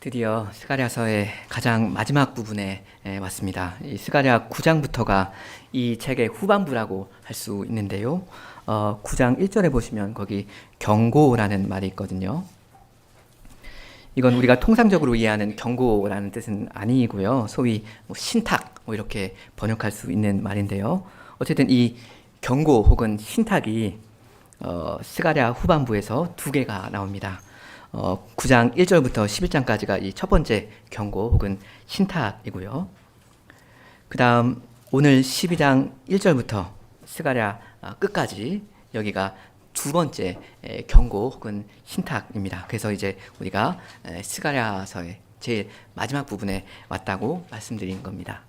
드디어 스가랴서의 가장 마지막 부분에 왔습니다. 이 스가랴 9장부터가 이 책의 후반부라고 할 수 있는데요. 9장 1절에 보시면 거기 경고라는 말이 있거든요. 이건 우리가 통상적으로 이해하는 경고라는 뜻은 아니고요. 소위 신탁 이렇게 번역할 수 있는 말인데요. 어쨌든 이 경고 혹은 신탁이 스가랴 후반부에서 두 개가 나옵니다. 9장 1절부터 11장까지가 이 첫 번째 경고 혹은 신탁이고요. 그 다음 오늘 12장 1절부터 스가랴 끝까지 여기가 두 번째 경고 혹은 신탁입니다. 그래서 이제 우리가 스가랴서의 제일 마지막 부분에 왔다고 말씀드린 겁니다.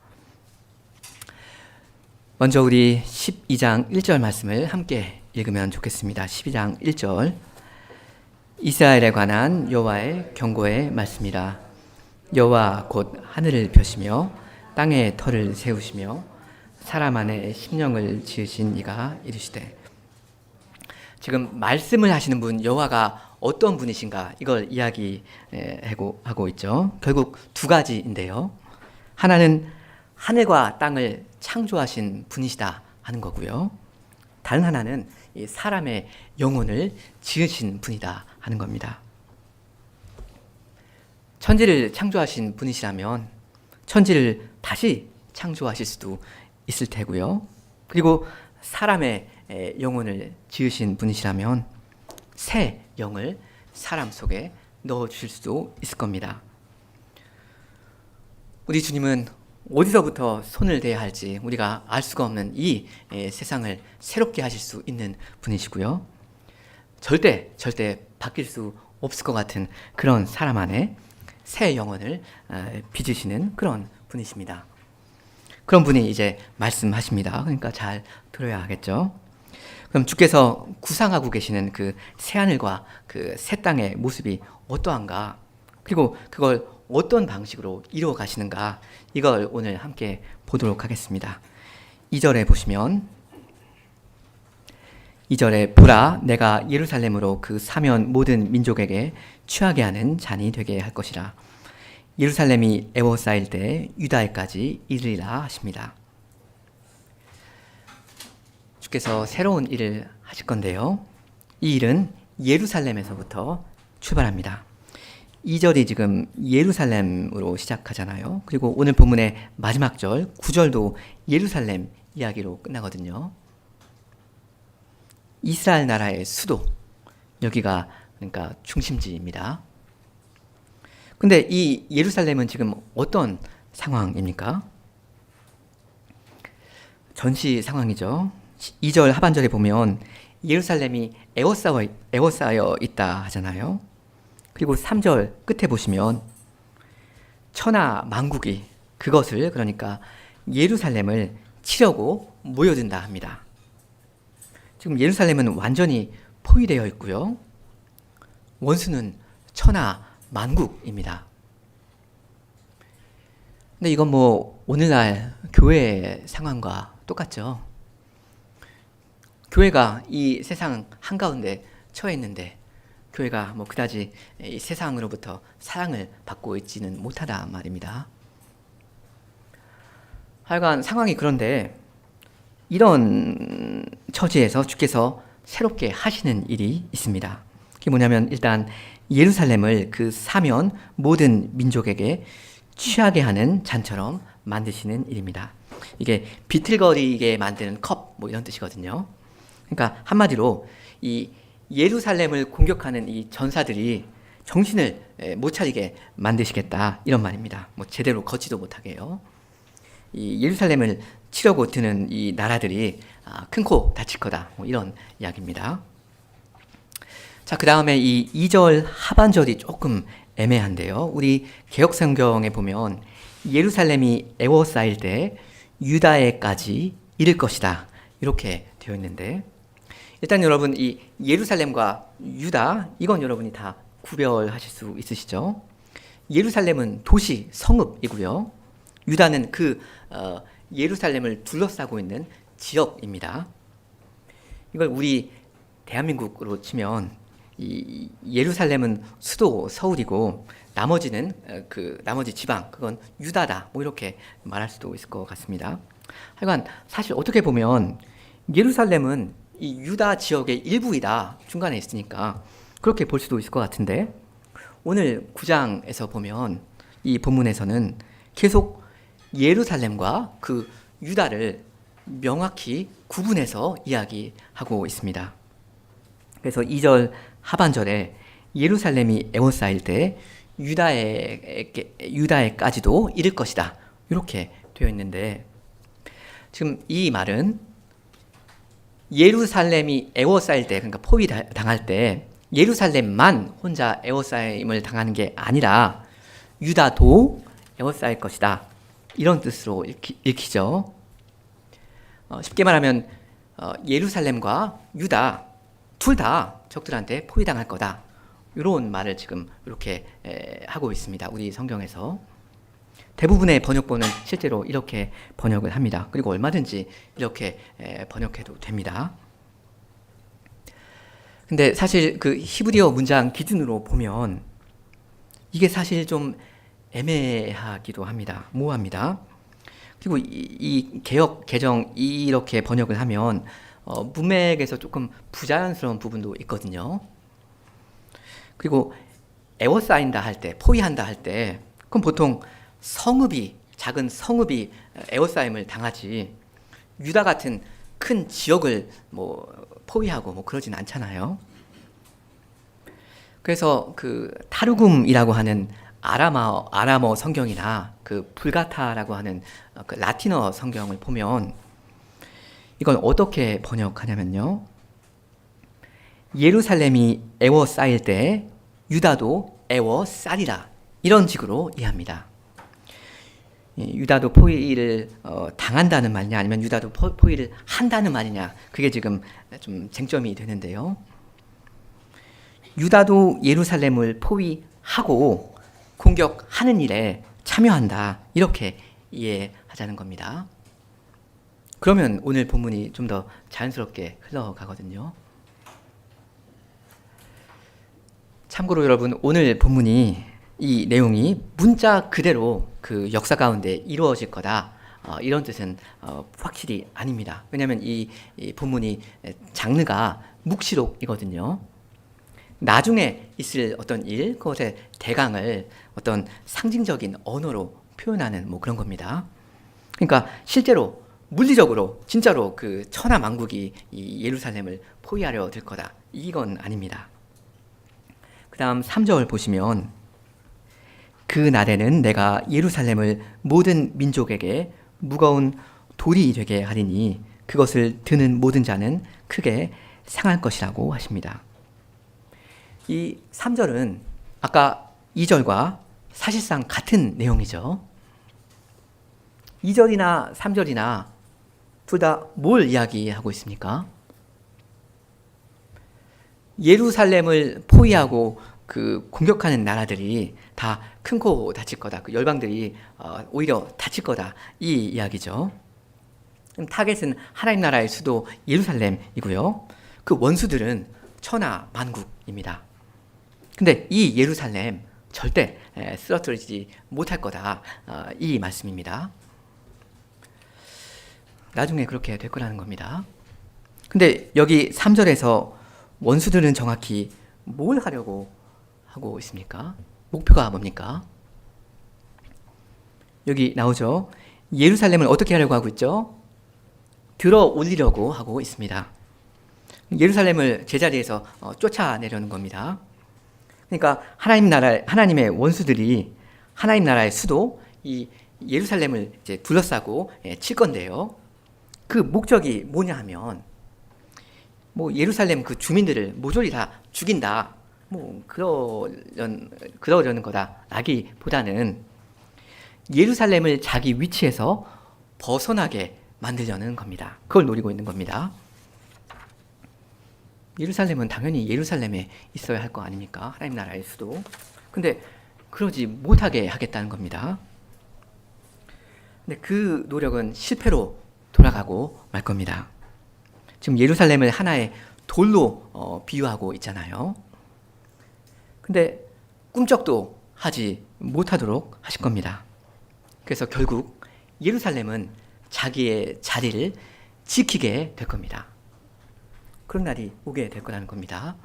먼저 우리 12장 1절 말씀을 함께 읽으면 좋겠습니다. 12장 1절 이스라엘에 관한 여호와의 경고의 말씀이라. 여호와 곧 하늘을 펴시며 땅에 터를 세우시며 사람 안에 심령을 지으신 이가 이르시되. 지금 말씀을 하시는 분 여호와가 어떤 분이신가 이걸 이야기하고 있죠. 결국 두 가지인데요. 하나는 하늘과 땅을 창조하신 분이시다 하는 거고요. 다른 하나는 이 사람의 영혼을 지으신 분이다 하는 겁니다. 천지를 창조하신 분이시라면 천지를 다시 창조하실 수도 있을 테고요. 그리고 사람의 영혼을 지으신 분이시라면 새 영을 사람 속에 넣어주실 수도 있을 겁니다. 우리 주님은 어디서부터 손을 대야 할지 우리가 알 수가 없는 이 세상을 새롭게 하실 수 있는 분이시고요. 절대 바뀔 수 없을 것 같은 그런 사람 안에 새 영혼을 빚으시는 그런 분이십니다. 그런 분이 이제 말씀하십니다. 그러니까 잘 들어야 하겠죠. 그럼 주께서 구상하고 계시는 그 새하늘과 그 새 땅의 모습이 어떠한가, 그리고 그걸 어떤 방식으로 이루어 가시는가, 이걸 오늘 함께 보도록 하겠습니다. 2절에 보시면 2절에 보라 내가 예루살렘으로 그 사면 모든 민족에게 취하게 하는 잔이 되게 할 것이라. 예루살렘이 에워싸일 때 유다에까지 이르리라 하십니다. 주께서 새로운 일을 하실 건데요. 이 일은 예루살렘에서부터 출발합니다. 2절이 지금 예루살렘으로 시작하잖아요. 그리고 오늘 본문의 마지막 절 9절도 예루살렘 이야기로 끝나거든요. 이스라엘 나라의 수도, 여기가 그러니까 중심지입니다. 근데 이 예루살렘은 지금 어떤 상황입니까? 전시 상황이죠. 2절 하반절에 보면 예루살렘이 에워싸여 있다 하잖아요. 그리고 3절 끝에 보시면 천하 만국이 그것을, 그러니까 예루살렘을 치려고 모여든다 합니다. 지금 예루살렘은 완전히 포위되어 있고요. 원수는 천하 만국입니다. 근데 이건 오늘날 교회 상황과 똑같죠. 교회가 이 세상 한가운데 처해 있는데 교회가 그다지 이 세상으로부터 사랑을 받고 있지는 못하다 말입니다. 하여간 상황이 그런데 이런 처지에서 주께서 새롭게 하시는 일이 있습니다. 그게 뭐냐면 일단 예루살렘을 그 사면 모든 민족에게 취하게 하는 잔처럼 만드시는 일입니다. 이게 비틀거리게 만드는 컵 이런 뜻이거든요. 그러니까 한마디로 이 예루살렘을 공격하는 이 전사들이 정신을 못 차리게 만드시겠다 이런 말입니다. 제대로 걷지도 못하게요. 이 예루살렘을 치려고 드는 이 나라들이 큰 코 다칠 거다 이런 이야기입니다. 자, 그 다음에 이 2절 하반절이 조금 애매한데요. 우리 개역성경에 보면 예루살렘이 에워싸일 때 유다에까지 이를 것이다 이렇게 되어 있는데, 일단 여러분 이 예루살렘과 유다, 이건 여러분이 다 구별하실 수 있으시죠? 예루살렘은 도시 성읍이고요. 유다는 그 예루살렘을 둘러싸고 있는 지역입니다. 이걸 우리 대한민국으로 치면 이 예루살렘은 수도 서울이고 나머지는 나머지 지방 그건 유다다 뭐 이렇게 말할 수도 있을 것 같습니다. 하여간 사실 어떻게 보면 예루살렘은 이 유다 지역의 일부이다 중간에 있으니까 그렇게 볼 수도 있을 것 같은데 오늘 9장에서 보면 이 본문에서는 계속 예루살렘과 그 유다를 명확히 구분해서 이야기하고 있습니다. 그래서 2절 하반절에 예루살렘이 에워싸일 때 유다에까지도 이를 것이다 이렇게 되어 있는데 지금 이 말은 예루살렘이 에워싸일 때 그러니까 포위당할 때 예루살렘만 혼자 에워싸임을 당하는 게 아니라 유다도 에워싸일 것이다 이런 뜻으로 읽히죠. 쉽게 말하면 예루살렘과 유다 둘 다 적들한테 포위당할 거다 이런 말을 지금 이렇게 하고 있습니다. 우리 성경에서 대부분의 번역본은 실제로 이렇게 번역을 합니다. 그리고 얼마든지 이렇게 번역해도 됩니다. 근데 사실 그 히브리어 문장 기준으로 보면 이게 사실 좀 애매하기도 합니다. 모호합니다. 그리고 이 개역 개정 이렇게 번역을 하면 문맥에서 조금 부자연스러운 부분도 있거든요. 그리고 에워싸인다 할 때, 포위한다 할 때, 그럼 보통 작은 성읍이 에워싸임을 당하지 유다 같은 큰 지역을 뭐 포위하고 뭐 그러진 않잖아요. 그래서 그 타르굼이라고 하는 아람어 성경이나 그 불가타라고 하는 그 라틴어 성경을 보면 이건 어떻게 번역하냐면요. 예루살렘이 에워싸일 때 유다도 에워싸리라 이런 식으로 이해합니다. 유다도 포위를 당한다는 말이냐 아니면 유다도 포위를 한다는 말이냐 그게 지금 좀 쟁점이 되는데요. 유다도 예루살렘을 포위하고 공격하는 일에 참여한다 이렇게 이해하자는 겁니다. 그러면 오늘 본문이 좀 더 자연스럽게 흘러가거든요. 참고로 여러분 오늘 본문이 이 내용이 문자 그대로 그 역사 가운데 이루어질 거다 이런 뜻은 확실히 아닙니다. 왜냐하면 이 본문이 장르가 묵시록이거든요. 나중에 있을 어떤 일, 그것의 대강을 어떤 상징적인 언어로 표현하는 뭐 그런 겁니다. 그러니까 실제로 물리적으로 진짜로 그 천하 만국이 이 예루살렘을 포위하려 들 거다 이건 아닙니다. 그 다음 3절 보시면 그 날에는 내가 예루살렘을 모든 민족에게 무거운 돌이 되게 하리니 그것을 드는 모든 자는 크게 상할 것이라고 하십니다. 이 3절은 아까 2절과 사실상 같은 내용이죠. 2절이나 3절이나 둘 다 뭘 이야기하고 있습니까? 예루살렘을 포위하고 그 공격하는 나라들이 다 큰 코 다칠 거다. 그 열방들이 오히려 다칠 거다. 이 이야기죠. 타겟은 하나님 나라의 수도 예루살렘이고요. 그 원수들은 천하 만국입니다. 근데 이 예루살렘 절대 쓰러뜨리지 못할 거다. 이 말씀입니다. 나중에 그렇게 될 거라는 겁니다. 근데 여기 3절에서 원수들은 정확히 뭘 하려고 하고 있습니까? 목표가 뭡니까? 여기 나오죠. 예루살렘을 어떻게 하려고 하고 있죠? 들어 올리려고 하고 있습니다. 예루살렘을 제자리에서 쫓아내려는 겁니다. 그러니까 하나님의 원수들이 하나님 나라의 수도 이 예루살렘을 이제 둘러싸고 칠 건데요. 그 목적이 뭐냐 하면 뭐 예루살렘 그 주민들을 모조리 다 죽인다. 뭐 그러려는 거다라기보다는 예루살렘을 자기 위치에서 벗어나게 만들려는 겁니다. 그걸 노리고 있는 겁니다. 예루살렘은 당연히 예루살렘에 있어야 할 거 아닙니까? 하나님 나라의 수도. 근데 그러지 못하게 하겠다는 겁니다. 근데 그 노력은 실패로 돌아가고 말 겁니다. 지금 예루살렘을 하나의 돌로 비유하고 있잖아요. 근데 꿈쩍도 하지 못하도록 하실 겁니다. 그래서 결국 예루살렘은 자기의 자리를 지키게 될 겁니다. 그런 날이 오게 될 거라는 겁니다.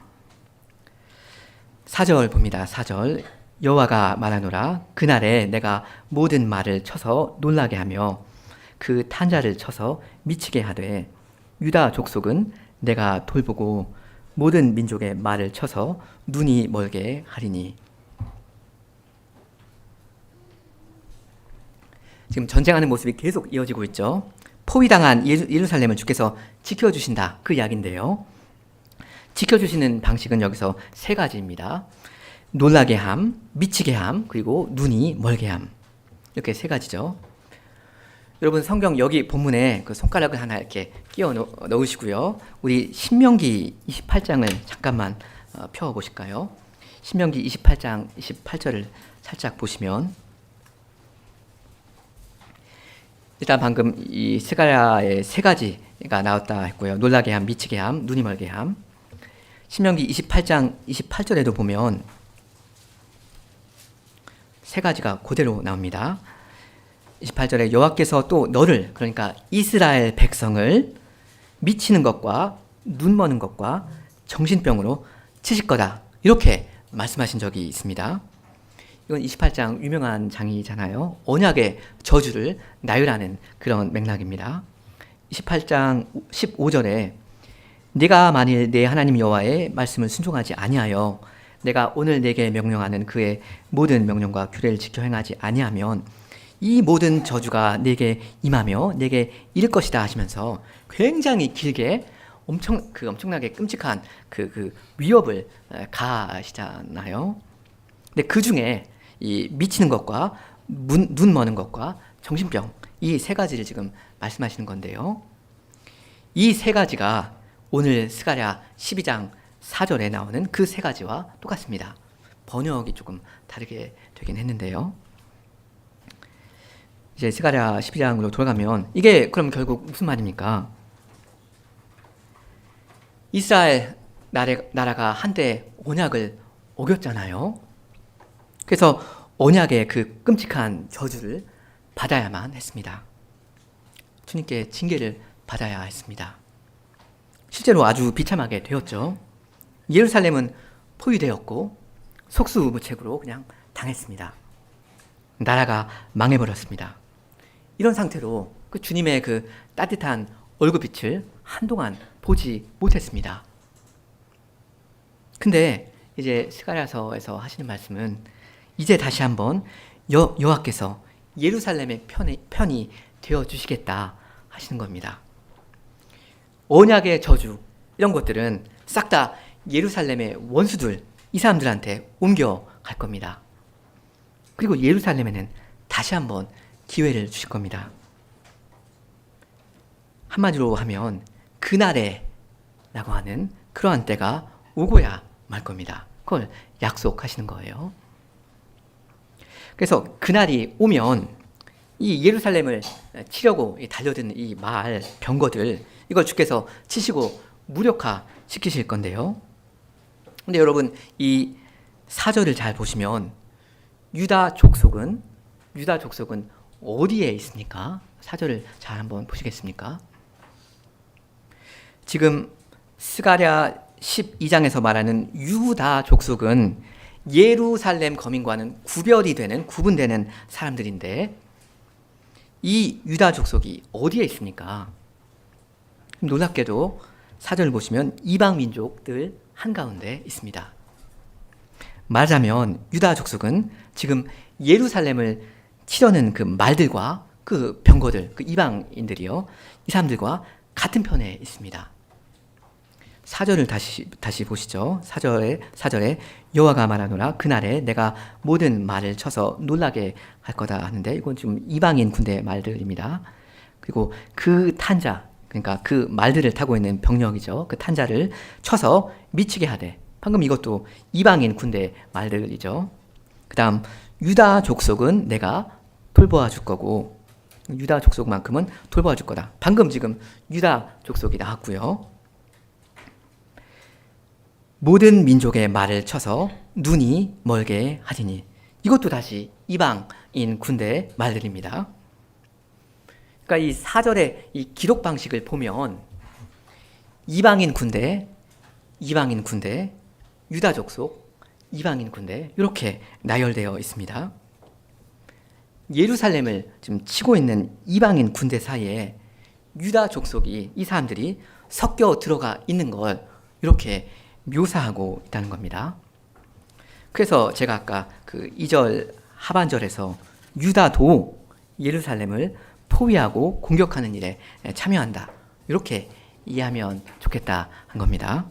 4절 봅니다. 4절. 여호와가 말하노라 그날에 내가 모든 말을 쳐서 놀라게 하며 그 탄자를 쳐서 미치게 하되 유다 족속은 내가 돌보고 모든 민족의 말을 쳐서 눈이 멀게 하리니. 지금 전쟁하는 모습이 계속 이어지고 있죠. 포위당한 예루살렘을 주께서 지켜주신다, 그 이야기인데요. 지켜주시는 방식은 여기서 세 가지입니다. 놀라게 함, 미치게 함, 그리고 눈이 멀게 함. 이렇게 세 가지죠. 여러분 성경 여기 본문에 그 손가락을 하나 이렇게 끼워 넣으시고요. 우리 신명기 28장을 잠깐만 펴 보실까요? 신명기 28장 28절을 살짝 보시면, 일단 방금 이 스가랴의 세 가지가 나왔다 했고요. 놀라게 함, 미치게 함, 눈이 멀게 함. 신명기 28장 28절에도 보면 세 가지가 그대로 나옵니다. 28절에 여호와께서 또 너를, 그러니까 이스라엘 백성을 미치는 것과 눈 머는 것과 정신병으로 치실 거다, 이렇게 말씀하신 적이 있습니다. 이건 28장 유명한 장이잖아요. 언약의 저주를 나열하는 그런 맥락입니다. 28장 15절에 네가 만일 내 하나님 여호와의 말씀을 순종하지 아니하여 내가 오늘 내게 명령하는 그의 모든 명령과 규례를 지켜 행하지 아니하면 이 모든 저주가 내게 임하며 내게 이를 것이다 하시면서 굉장히 길게 엄청나게 끔찍한 그 위협을 가하시잖아요. 근데 그 중에 이 미치는 것과 눈 머는 것과 정신병, 이 세 가지를 지금 말씀하시는 건데요. 이 세 가지가 오늘 스가랴 12장 4절에 나오는 그 세 가지와 똑같습니다. 번역이 조금 다르게 되긴 했는데요. 이제 스가랴 12장으로 돌아가면 이게 그럼 결국 무슨 말입니까? 이스라엘 나라가 한때 언약을 어겼잖아요. 그래서 언약의 그 끔찍한 저주를 받아야만 했습니다. 주님께 징계를 받아야 했습니다. 실제로 아주 비참하게 되었죠. 예루살렘은 포위되었고 속수무책으로 그냥 당했습니다. 나라가 망해버렸습니다. 이런 상태로 그 주님의 그 따뜻한 얼굴빛을 한동안 보지 못했습니다. 근데 이제 스가랴서에서 하시는 말씀은 이제 다시 한번 여호와께서 예루살렘의 편이 되어 주시겠다 하시는 겁니다. 언약의 저주, 이런 것들은 싹 다 예루살렘의 원수들, 이 사람들한테 옮겨갈 겁니다. 그리고 예루살렘에는 다시 한번 기회를 주실 겁니다. 한마디로 하면 그날에 라고 하는 그러한 때가 오고야 말 겁니다. 그걸 약속하시는 거예요. 그래서 그날이 오면 이 예루살렘을 치려고 달려든 이 말, 병거들, 이걸 주께서 치시고 무력화 시키실 건데요. 근데 여러분 이 4절을 잘 보시면 유다 족속은 어디에 있습니까? 4절을 잘 한번 보시겠습니까? 지금 스가랴 12장에서 말하는 유다 족속은 예루살렘 거민과는 구분되는 사람들인데 이 유다 족속이 어디에 있습니까? 놀랍게도 4절을 보시면 이방 민족들 한가운데 있습니다. 말하자면 유다 족속은 지금 예루살렘을 치려는 그 말들과 그 병거들, 그 이방인들이요, 이 사람들과 같은 편에 있습니다. 4절을 다시 보시죠. 4절에 여호와가 말하노라 그날에 내가 모든 말을 쳐서 놀라게 할 거다 하는데, 이건 지금 이방인 군대 말들입니다. 그리고 그 탄자, 그러니까 그 말들을 타고 있는 병력이죠. 그 탄자를 쳐서 미치게 하되, 방금 이것도 이방인 군대 말들이죠. 그 다음 유다 족속은 내가 돌보아 줄 거고, 유다 족속만큼은 돌보아 줄 거다. 방금 지금 유다 족속이 나왔고요. 모든 민족의 말을 쳐서 눈이 멀게 하리니. 이것도 다시 이방인 군대의 말들입니다. 그러니까 이 4절의 이 기록 방식을 보면 이방인 군대, 유다 족속, 이방인 군대 이렇게 나열되어 있습니다. 예루살렘을 지금 치고 있는 이방인 군대 사이에 유다 족속이, 이 사람들이 섞여 들어가 있는 걸 이렇게 묘사하고 있다는 겁니다. 그래서 제가 아까 그 2절 하반절에서 유다도 예루살렘을 포위하고 공격하는 일에 참여한다, 이렇게 이해하면 좋겠다 한 겁니다.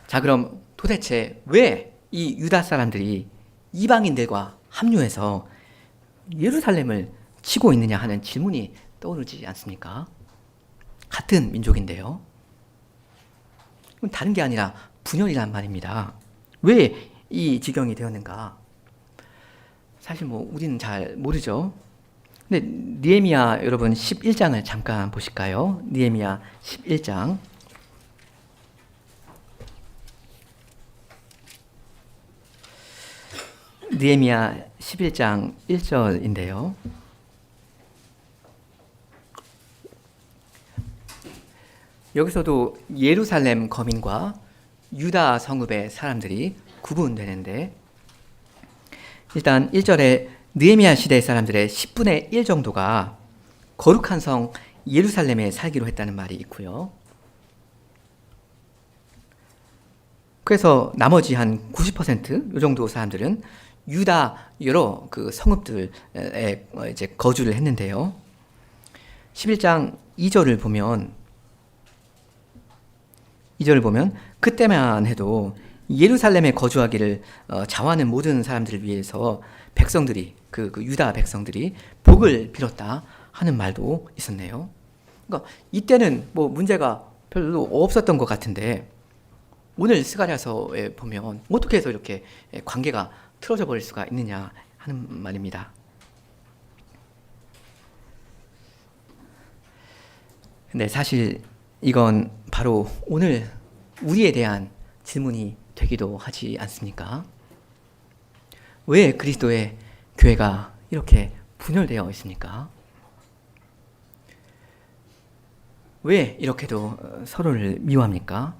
자, 그럼 도대체 왜 이 유다 사람들이 이방인들과 합류해서 예루살렘을 치고 있느냐 하는 질문이 떠오르지 않습니까? 같은 민족인데요. 다른 게 아니라 분열이란 말입니다. 왜 이 지경이 되었는가? 사실 우리는 잘 모르죠. 근데 느헤미야 여러분 11장을 잠깐 보실까요? 느헤미야 11장. 느헤미야 11장 1절인데요. 여기서도 예루살렘 거민과 유다 성읍의 사람들이 구분되는데, 일단 1절에 느헤미야 시대 사람들의 10분의 1 정도가 거룩한 성 예루살렘에 살기로 했다는 말이 있고요. 그래서 나머지 한 90% 이 정도 사람들은 유다 여러 그 성읍들에 이제 거주를 했는데요. 11장 2절을 보면 그때만 해도 예루살렘에 거주하기를 자원하는 모든 사람들을 위해서 백성들이 그 유다 백성들이 복을 빌었다 하는 말도 있었네요. 그러니까 이때는 문제가 별로 없었던 것 같은데, 오늘 스가랴서에 보면 어떻게 해서 이렇게 관계가 틀어져 버릴 수가 있느냐 하는 말입니다. 근데 사실 이건 바로 오늘 우리에 대한 질문이 되기도 하지 않습니까? 왜 그리스도의 교회가 이렇게 분열되어 있습니까? 왜 이렇게도 서로를 미워합니까?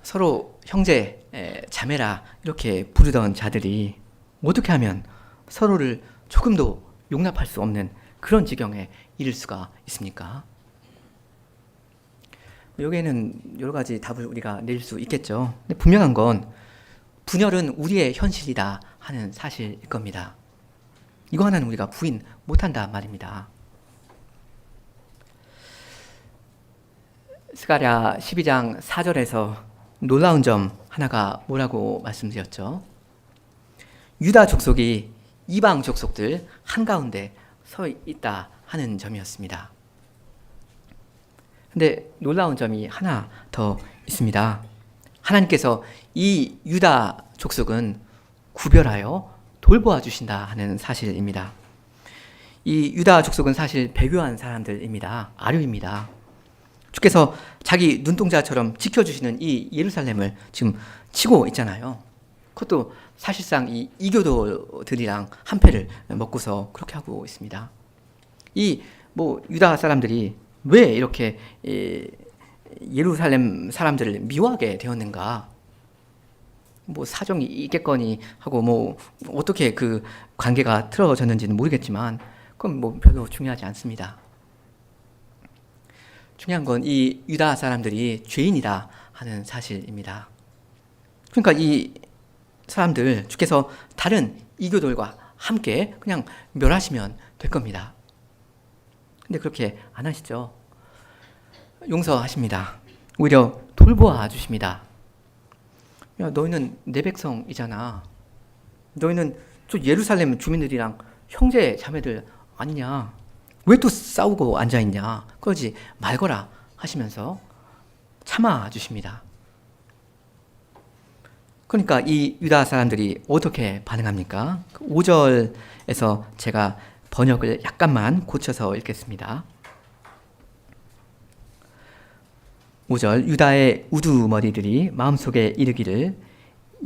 서로 형제, 자매라 이렇게 부르던 자들이 어떻게 하면 서로를 조금도 용납할 수 없는 그런 지경에 이를 수가 있습니까? 여기에는 여러 가지 답을 우리가 낼 수 있겠죠. 근데 분명한 건 분열은 우리의 현실이다 하는 사실일 겁니다. 이거 하나는 우리가 부인 못한다 말입니다. 스가랴 12장 4절에서 놀라운 점 하나가 뭐라고 말씀드렸죠? 유다 족속이 이방 족속들 한가운데 서 있다 하는 점이었습니다. 근데 놀라운 점이 하나 더 있습니다. 하나님께서 이 유다 족속은 구별하여 돌보아 주신다 하는 사실입니다. 이 유다 족속은 사실 배교한 사람들입니다. 아류입니다. 주께서 자기 눈동자처럼 지켜주시는 이 예루살렘을 지금 치고 있잖아요. 그것도 사실상 이 이교도들이랑 한 패를 먹고서 그렇게 하고 있습니다. 이 유다 사람들이 왜 이렇게 예루살렘 사람들을 미워하게 되었는가? 사정이 있겠거니 하고 어떻게 그 관계가 틀어졌는지는 모르겠지만 그건 별로 중요하지 않습니다. 중요한 건 이 유다 사람들이 죄인이다 하는 사실입니다. 그러니까 이 사람들 주께서 다른 이교돌과 함께 그냥 멸하시면 될 겁니다. 근데 그렇게 안 하시죠. 용서하십니다. 오히려 돌보아 주십니다. 야, 너희는 내 백성이잖아. 너희는 저 예루살렘 주민들이랑 형제 자매들 아니냐. 왜 또 싸우고 앉아있냐. 그러지 말거라 하시면서 참아주십니다. 그러니까 이 유다 사람들이 어떻게 반응합니까? 5절에서 제가 번역을 약간만 고쳐서 읽겠습니다. 5절 유다의 우두머리들이 마음속에 이르기를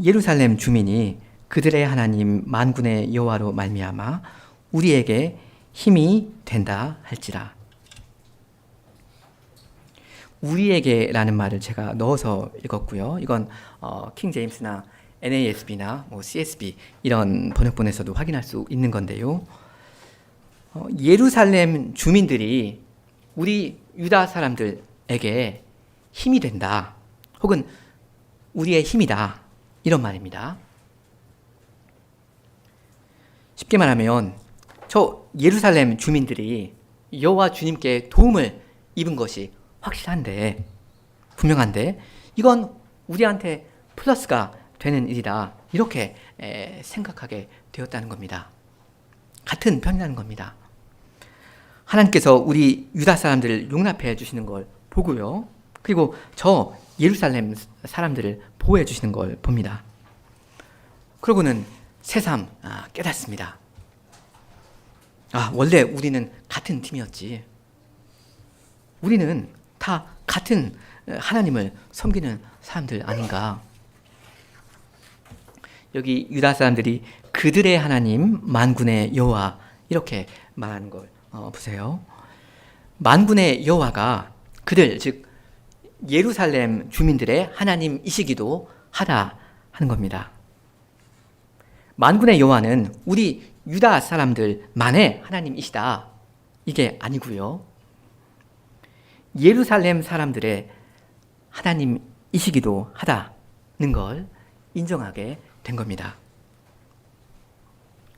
예루살렘 주민이 그들의 하나님 만군의 여호와로 말미암아 우리에게 힘이 된다 할지라. 우리에게라는 말을 제가 넣어서 읽었고요. 이건 킹 제임스나 NASB나 CSB 이런 번역본에서도 확인할 수 있는 건데요. 예루살렘 주민들이 우리 유다 사람들에게 힘이 된다, 혹은 우리의 힘이다, 이런 말입니다. 쉽게 말하면 저 예루살렘 주민들이 여호와 주님께 도움을 입은 것이 확실한데, 분명한데, 이건 우리한테 플러스가 되는 일이다, 이렇게 생각하게 되었다는 겁니다. 같은 편이라는 겁니다. 하나님께서 우리 유다 사람들을 용납해 주시는 걸 보고요, 그리고 저 예루살렘 사람들을 보호해 주시는 걸 봅니다. 그러고는 새삼 깨닫습니다. 원래 우리는 같은 팀이었지. 우리는 다 같은 하나님을 섬기는 사람들 아닌가. 여기 유다 사람들이 그들의 하나님 만군의 여호와 이렇게 말하는 걸 보세요. 만군의 여호와가 그들, 즉 예루살렘 주민들의 하나님이시기도 하다 하는 겁니다. 만군의 여호와는 우리 유다 사람들만의 하나님이시다, 이게 아니고요, 예루살렘 사람들의 하나님이시기도 하다는 걸 인정하게 된 겁니다.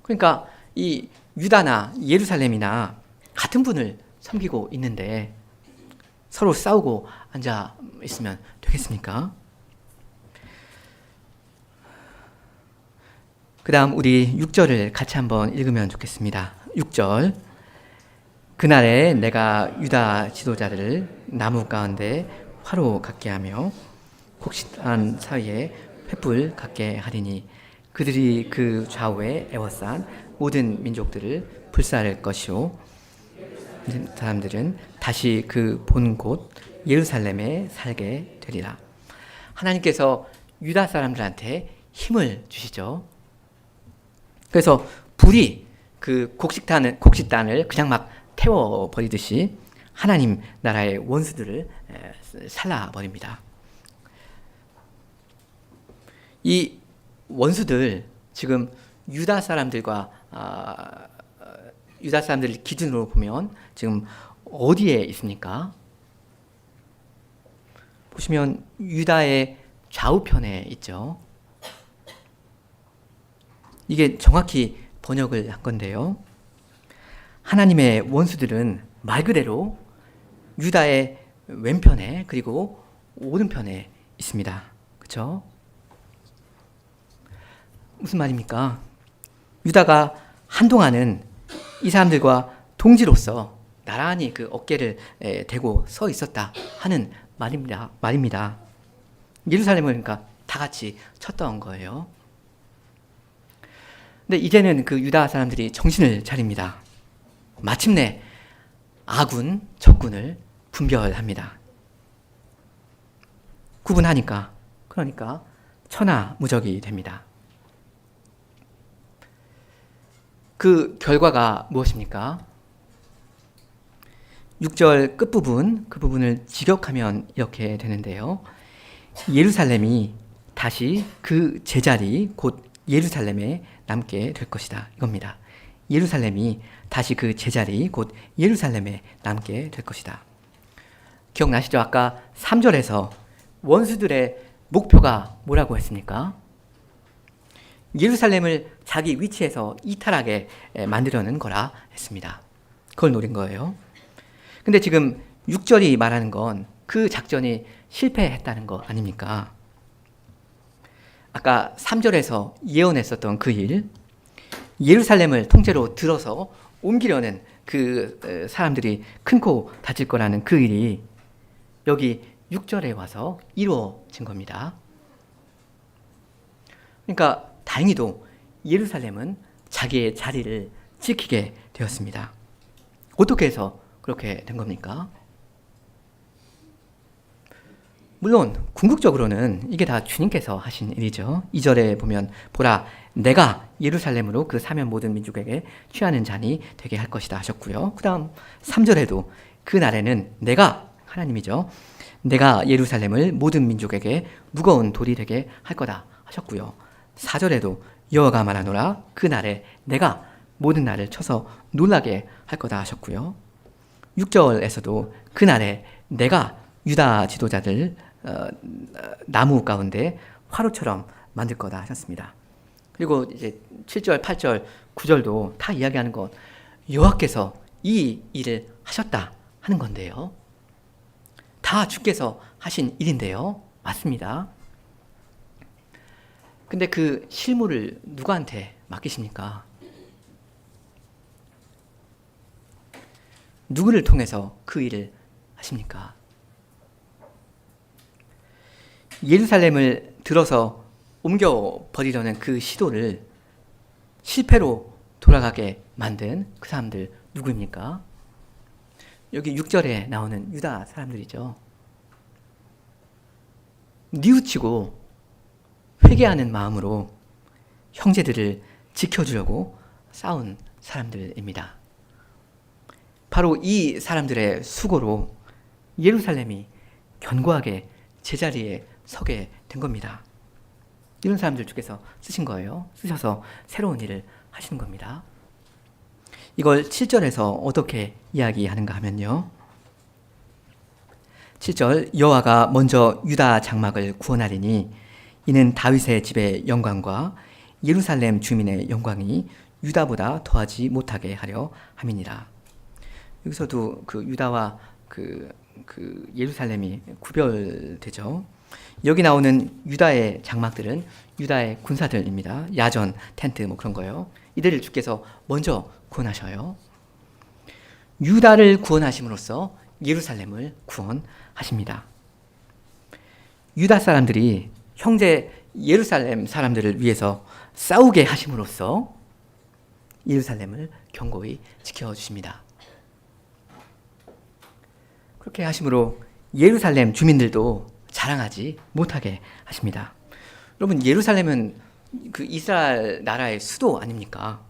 그러니까 이 유다나 예루살렘이나 같은 분을 섬기고 있는데 서로 싸우고 앉아 있으면 되겠습니까? 그 다음 우리 6절을 같이 한번 읽으면 좋겠습니다. 6절. 그날에 내가 유다 지도자를 나무 가운데 화로 같게 하며 곡식단 사이에 횃불 같게 하리니 그들이 그 좌우에 에워싼 모든 민족들을 불사를 것이요 사람들은 다시 그 본 곳 예루살렘에 살게 되리라. 하나님께서 유다 사람들한테 힘을 주시죠. 그래서 불이 그 곡식단을 그냥 막 태워버리듯이 하나님 나라의 원수들을 살라버립니다. 이 원수들, 지금 유다 사람들을 기준으로 보면 지금 어디에 있습니까? 보시면 유다의 좌우편에 있죠. 이게 정확히 번역을 한 건데요, 하나님의 원수들은 말 그대로 유다의 왼편에 그리고 오른편에 있습니다. 그렇죠? 무슨 말입니까? 유다가 한동안은 이 사람들과 동지로서 나란히 그 어깨를 대고 서 있었다 하는 말입니다. 예루살렘을 그러니까 다 같이 쳤던 거예요. 근데 이제는 그 유다 사람들이 정신을 차립니다. 마침내 아군, 적군을 분별합니다. 구분하니까, 그러니까 천하무적이 됩니다. 그 결과가 무엇입니까? 6절 끝부분, 그 부분을 직역하면 이렇게 되는데요, 예루살렘이 다시 그 제자리 곧 예루살렘에 남게 될 것이다, 이겁니다. 예루살렘이 다시 그 제자리 곧 예루살렘에 남게 될 것이다. 기억나시죠? 아까 3절에서 원수들의 목표가 뭐라고 했습니까? 예루살렘을 자기 위치에서 이탈하게 만들려는 거라 했습니다. 그걸 노린 거예요. 근데 지금 6절이 말하는 건 그 작전이 실패했다는 거 아닙니까? 아까 3절에서 예언했었던 그 일, 예루살렘을 통째로 들어서 옮기려는 그 사람들이 큰 코 다칠 거라는 그 일이 여기 6절에 와서 이루어진 겁니다. 그러니까 다행히도 예루살렘은 자기의 자리를 지키게 되었습니다. 어떻게 해서 그렇게 된 겁니까? 물론 궁극적으로는 이게 다 주님께서 하신 일이죠. 2절에 보면 보라 내가 예루살렘으로 그 사면 모든 민족에게 취하는 잔이 되게 할 것이다 하셨고요. 그 다음 3절에도 그 날에는 내가 하나님이죠. 내가 예루살렘을 모든 민족에게 무거운 돌이 되게 할 거다 하셨고요. 4절에도 여호와가 말하노라 그 날에 내가 모든 날을 쳐서 놀라게 할 거다 하셨고요. 6절에서도 그 날에 내가 유다 지도자들 나무 가운데 화로처럼 만들 거다 하셨습니다. 그리고 이제 7절, 8절, 9절도 다 이야기하는 것 여호와께서 이 일을 하셨다 하는 건데요. 다 주께서 하신 일인데요. 맞습니다. 근데 그 실무를 누구한테 맡기십니까? 누구를 통해서 그 일을 하십니까? 예루살렘을 들어서 옮겨버리려는 그 시도를 실패로 돌아가게 만든 그 사람들 누구입니까? 여기 6절에 나오는 유다 사람들이죠. 뉘우치고 회개하는 마음으로 형제들을 지켜주려고 싸운 사람들입니다. 바로 이 사람들의 수고로 예루살렘이 견고하게 제자리에 서게 된 겁니다. 이런 사람들 주께서 쓰신 거예요. 쓰셔서 새로운 일을 하시는 겁니다. 이걸 7절에서 어떻게 이야기하는가 하면요. 7절 여호와가 먼저 유다 장막을 구원하리니 이는 다윗의 집의 영광과 예루살렘 주민의 영광이 유다보다 더하지 못하게 하려 함이니라. 여기서도 그 유다와 그 예루살렘이 구별되죠. 여기 나오는 유다의 장막들은 유다의 군사들입니다. 야전, 텐트 뭐 그런 거요. 이들을 주께서 먼저 구원하셔요. 유다를 구원하심으로써 예루살렘을 구원하십니다. 유다 사람들이 형제 예루살렘 사람들을 위해서 싸우게 하심으로써 예루살렘을 견고히 지켜주십니다. 그렇게 하심으로 예루살렘 주민들도 자랑하지 못하게 하십니다. 여러분, 예루살렘은 그 이스라엘 나라의 수도 아닙니까?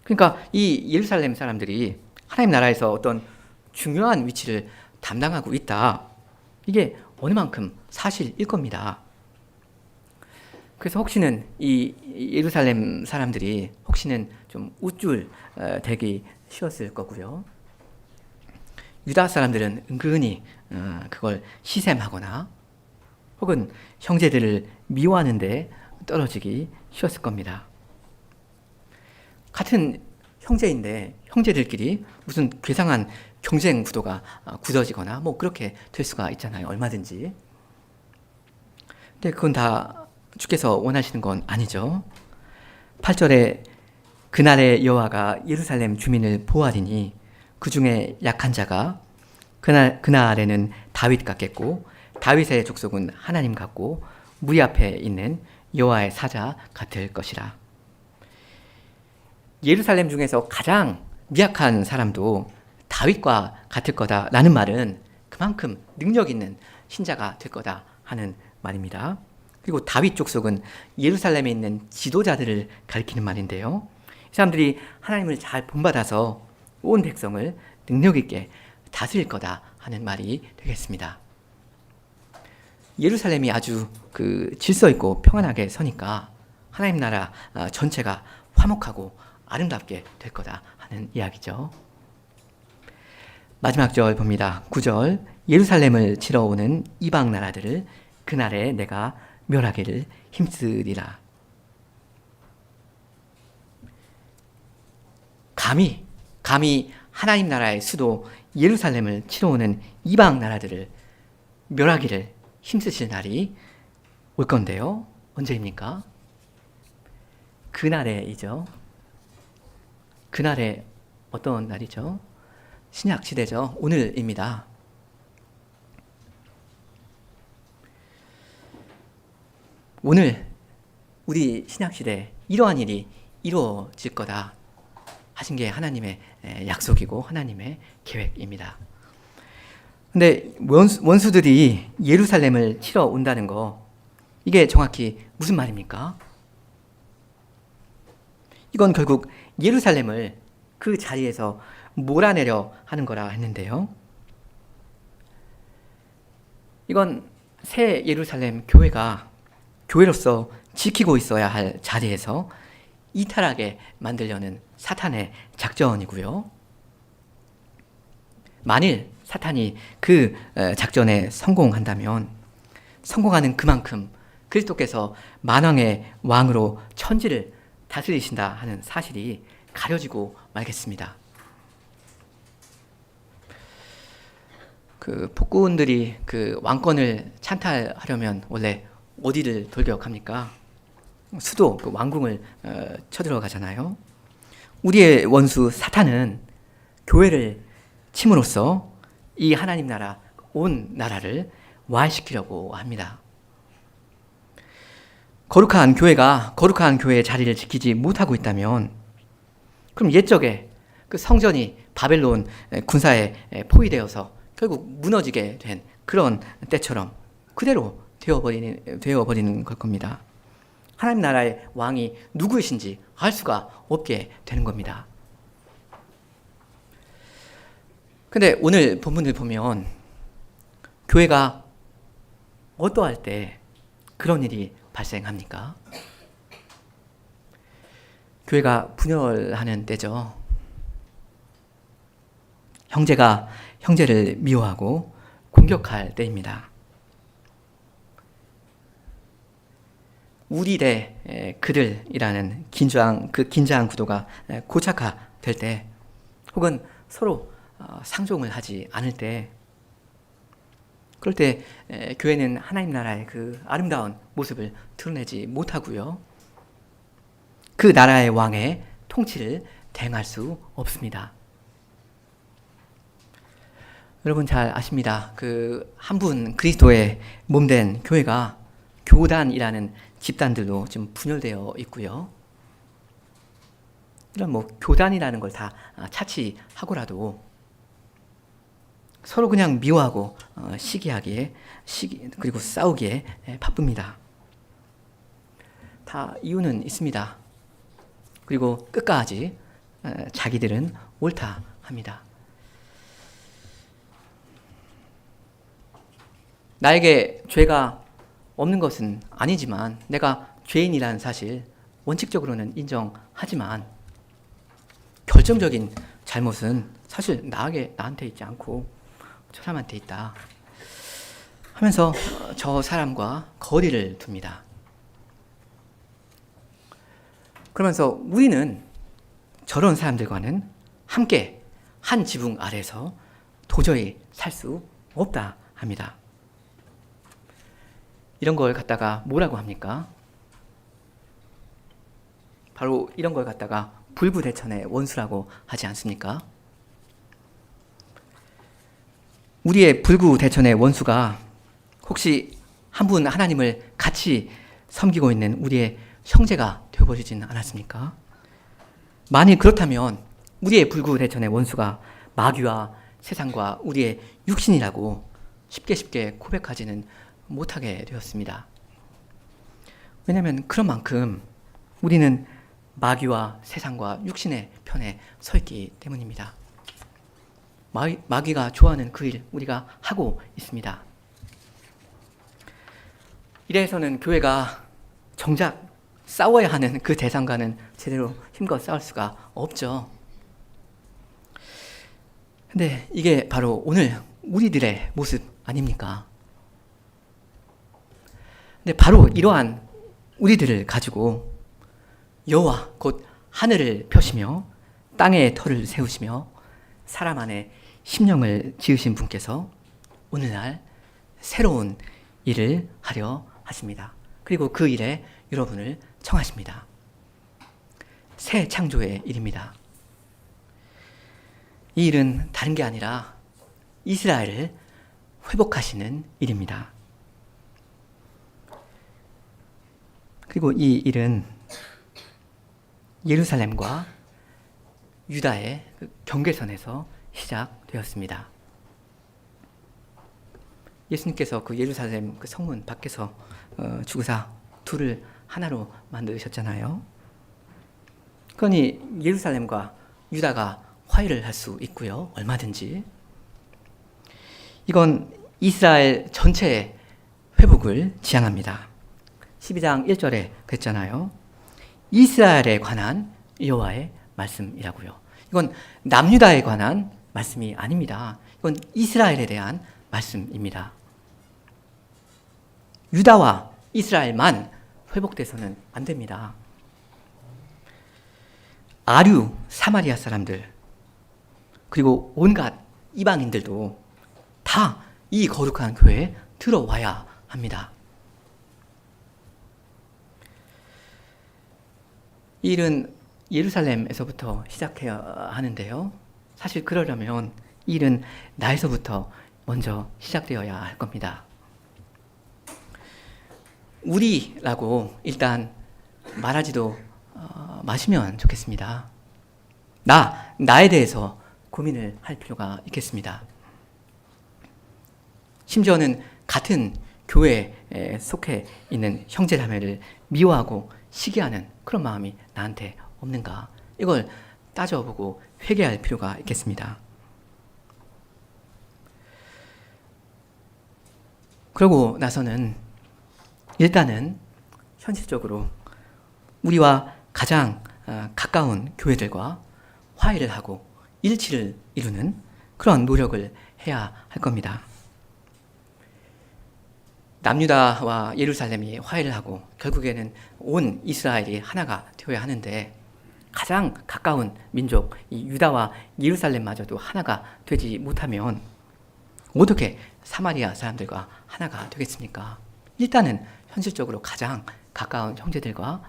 그러니까 이 예루살렘 사람들이 하나님 나라에서 어떤 중요한 위치를 담당하고 있다. 이게 어느 만큼 사실일 겁니다. 그래서 혹시는 이 예루살렘 사람들이 혹시는 좀 우쭐 되기 쉬웠을 거고요. 유다 사람들은 은근히 그걸 시샘하거나 혹은 형제들을 미워하는데 떨어지기 쉬웠을 겁니다. 같은 형제인데 형제들끼리 무슨 괴상한 경쟁 구도가 굳어지거나 뭐 그렇게 될 수가 있잖아요. 얼마든지. 근데 그건 다 주께서 원하시는 건 아니죠. 8절에 그날의 여호와가 예루살렘 주민을 보호하리니 그 중에 약한 자가 그날에는 다윗 같겠고 다윗의 족속은 하나님 같고 무리 앞에 있는 여호와의 사자 같을 것이라. 예루살렘 중에서 가장 미약한 사람도 다윗과 같을 거다라는 말은 그만큼 능력 있는 신자가 될 거다 하는 말입니다. 그리고 다윗 족속은 예루살렘에 있는 지도자들을 가리키는 말인데요. 이 사람들이 하나님을 잘 본받아서 온 백성을 능력 있게 다스릴 거다 하는 말이 되겠습니다. 예루살렘이 아주 질서 있고 평안하게 서니까 하나님 나라 전체가 화목하고 아름답게 될 거다 하는 이야기죠. 마지막 절 봅니다. 9절 예루살렘을 치러 오는 이방 나라들을 그날에 내가 멸하기를 힘쓰리라. 감히 하나님 나라의 수도 예루살렘을 치러 오는 이방 나라들을 멸하기를 힘쓰실 날이 올 건데요. 언제입니까? 그날에이죠. 그날에 어떤 날이죠? 신약 시대죠. 오늘입니다. 오늘 우리 신약 시대에 이러한 일이 이루어질 거다 하신 게 하나님의 약속이고 하나님의 계획입니다. 근데 원수들이 예루살렘을 치러 온다는 거, 이게 정확히 무슨 말입니까? 이건 결국 예루살렘을 그 자리에서 몰아내려 하는 거라 했는데요. 이건 새 예루살렘 교회가 교회로서 지키고 있어야 할 자리에서 이탈하게 만들려는 사탄의 작전이고요. 만일 사탄이 그 작전에 성공한다면 성공하는 그만큼 그리스도께서 만왕의 왕으로 천지를 다스리신다 하는 사실이 가려지고 말겠습니다. 그 폭군들이 그 왕권을 찬탈하려면 원래 어디를 돌격합니까? 수도, 그 왕궁을 쳐들어가잖아요. 우리의 원수 사탄은 교회를 침으로써 이 하나님 나라, 온 나라를 와해시키려고 합니다. 거룩한 교회가 거룩한 교회의 자리를 지키지 못하고 있다면 그럼 옛적에 그 성전이 바벨론 군사에 포위되어서 결국 무너지게 된 그런 때처럼 그대로 되어버리는 걸 겁니다. 하나님 나라의 왕이 누구이신지 알 수가 없게 되는 겁니다. 근데 오늘 본문을 보면 교회가 어떠할 때 그런 일이 발생합니까? 교회가 분열하는 때죠. 형제가 형제를 미워하고 공격할 때입니다. 우리 대 그들이라는 긴장 구도가 고착화될 때, 혹은 서로 상종을 하지 않을 때, 그럴 때 교회는 하나님 나라의 그 아름다운 모습을 드러내지 못하고요. 그 나라의 왕의 통치를 대행할 수 없습니다. 여러분 잘 아십니다. 그 한 분 그리스도의 몸된 교회가 교단이라는 집단들로 좀 분열되어 있고요. 이런 교단이라는 걸 다 차치하고라도 서로 그냥 미워하고 그리고 싸우기에 바쁩니다. 다 이유는 있습니다. 그리고 끝까지 자기들은 옳다 합니다. 나에게 죄가 없는 것은 아니지만 내가 죄인이라는 사실 원칙적으로는 인정하지만 결정적인 잘못은 사실 나한테 있지 않고 저 사람한테 있다 하면서 저 사람과 거리를 둡니다. 그러면서 우리는 저런 사람들과는 함께 한 지붕 아래서 도저히 살 수 없다 합니다. 이런 걸 갖다가 뭐라고 합니까? 바로 이런 걸 갖다가 불구대천의 원수라고 하지 않습니까? 우리의 불구대천의 원수가 혹시 한 분 하나님을 같이 섬기고 있는 우리의 형제가 되어버리지는 않았습니까? 만일 그렇다면 우리의 불구대천의 원수가 마귀와 세상과 우리의 육신이라고 쉽게 고백하지는 못하게 되었습니다. 왜냐하면 그런 만큼 우리는 마귀와 세상과 육신의 편에 서 있기 때문입니다. 마귀가 좋아하는 그 일 우리가 하고 있습니다. 이래서는 교회가 정작 싸워야 하는 그 대상과는 제대로 힘껏 싸울 수가 없죠. 근데 이게 바로 오늘 우리들의 모습 아닙니까? 근데 바로 이러한 우리들을 가지고 여호와 곧 하늘을 펴시며 땅에 터를 세우시며 사람 안에 심령을 지으신 분께서 오늘날 새로운 일을 하려 하십니다. 그리고 그 일에 여러분을 청하십니다. 새 창조의 일입니다. 이 일은 다른 게 아니라 이스라엘을 회복하시는 일입니다. 그리고 이 일은 예루살렘과 유다의 경계선에서 시작되었습니다. 예수님께서 그 예루살렘 그 성문 밖에서 죽으사 둘을 하나로 만드셨잖아요. 그러니 예루살렘과 유다가 화해를 할 수 있고요. 얼마든지. 이건 이스라엘 전체의 회복을 지향합니다. 12장 1절에 그랬잖아요. 이스라엘에 관한 여호와의 말씀이라고요. 이건 남유다에 관한 말씀이 아닙니다. 이건 이스라엘에 대한 말씀입니다. 유다와 이스라엘만 회복돼서는 안 됩니다. 아류, 사마리아 사람들, 그리고 온갖 이방인들도 다 이 거룩한 교회에 들어와야 합니다. 이 일은 예루살렘에서부터 시작해야 하는데요. 사실 그러려면 이 일은 나에서부터 먼저 시작되어야 할 겁니다. 우리라고 일단 말하지도 마시면 좋겠습니다. 나에 대해서 고민을 할 필요가 있겠습니다. 심지어는 같은 교회에 속해 있는 형제자매를 미워하고 시기하는 그런 마음이 나한테 없는가? 이걸 따져보고 회개할 필요가 있겠습니다. 그러고 나서는 일단은 현실적으로 우리와 가장 가까운 교회들과 화해를 하고 일치를 이루는 그런 노력을 해야 할 겁니다. 남유다와 예루살렘이 화해를 하고 결국에는 온 이스라엘이 하나가 되어야 하는데 가장 가까운 민족 이 유다와 예루살렘마저도 하나가 되지 못하면 어떻게 사마리아 사람들과 하나가 되겠습니까? 일단은 현실적으로 가장 가까운 형제들과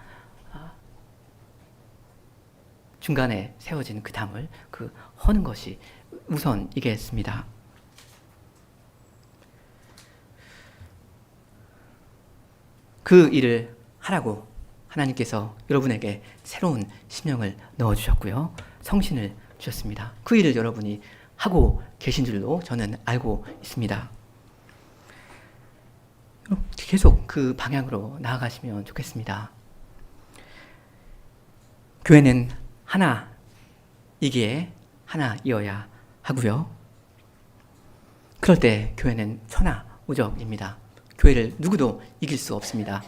중간에 세워진 그 담을 허는 것이 우선이겠습니다. 그 일을 하라고 하나님께서 여러분에게 새로운 심령을 넣어주셨고요. 성신을 주셨습니다. 그 일을 여러분이 하고 계신 줄로 저는 알고 있습니다. 계속 그 방향으로 나아가시면 좋겠습니다. 교회는 하나이기에 하나이어야 하고요. 그럴 때 교회는 천하무적입니다. 교회를 누구도 이길 수 없습니다.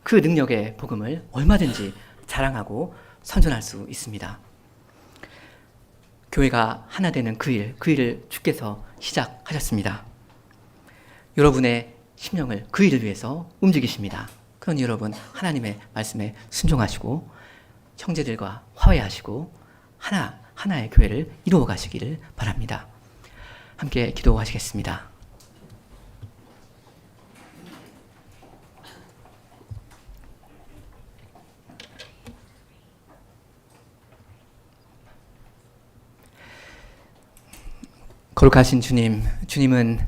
그 능력의 복음을 얼마든지 자랑하고 선전할 수 있습니다. 교회가 하나 되는 그 일을 주께서 시작하셨습니다. 여러분의 심령을 그 일을 위해서 움직이십니다. 그러니 여러분 하나님의 말씀에 순종하시고 형제들과 화해하시고 하나의 교회를 이루어 가시기를 바랍니다. 함께 기도하시겠습니다. 거룩하신 주님, 주님은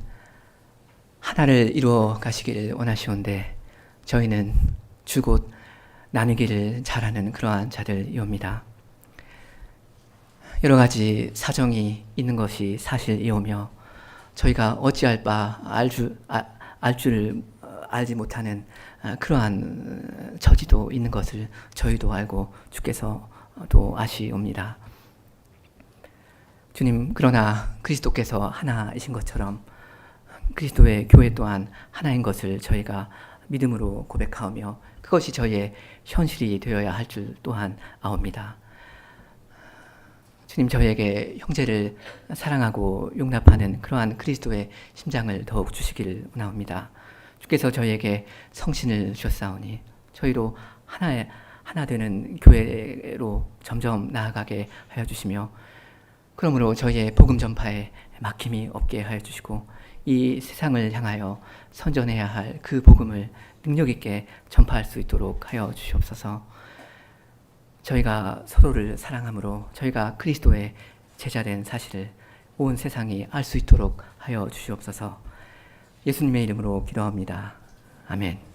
하나를 이루어 가시기를 원하시온데 저희는 주곧 나누기를 잘하는 그러한 자들이옵니다. 여러 가지 사정이 있는 것이 사실이오며 저희가 어찌할 바 알 줄 알지 못하는 그러한 처지도 있는 것을 저희도 알고 주께서도 아시옵니다. 주님, 그러나 그리스도께서 하나이신 것처럼 그리스도의 교회 또한 하나인 것을 저희가 믿음으로 고백하오며 그것이 저희의 현실이 되어야 할 줄 또한 아옵니다. 주님, 저희에게 형제를 사랑하고 용납하는 그러한 그리스도의 심장을 더욱 주시기를 원하옵니다. 주께서 저희에게 성신을 주셨사오니 저희로 하나 되는 교회로 점점 나아가게 하여 주시며 그러므로 저희의 복음 전파에 막힘이 없게 하여 주시고 이 세상을 향하여 선전해야 할 그 복음을 능력 있게 전파할 수 있도록 하여 주시옵소서. 저희가 서로를 사랑함으로 저희가 그리스도의 제자된 사실을 온 세상이 알 수 있도록 하여 주시옵소서. 예수님의 이름으로 기도합니다. 아멘.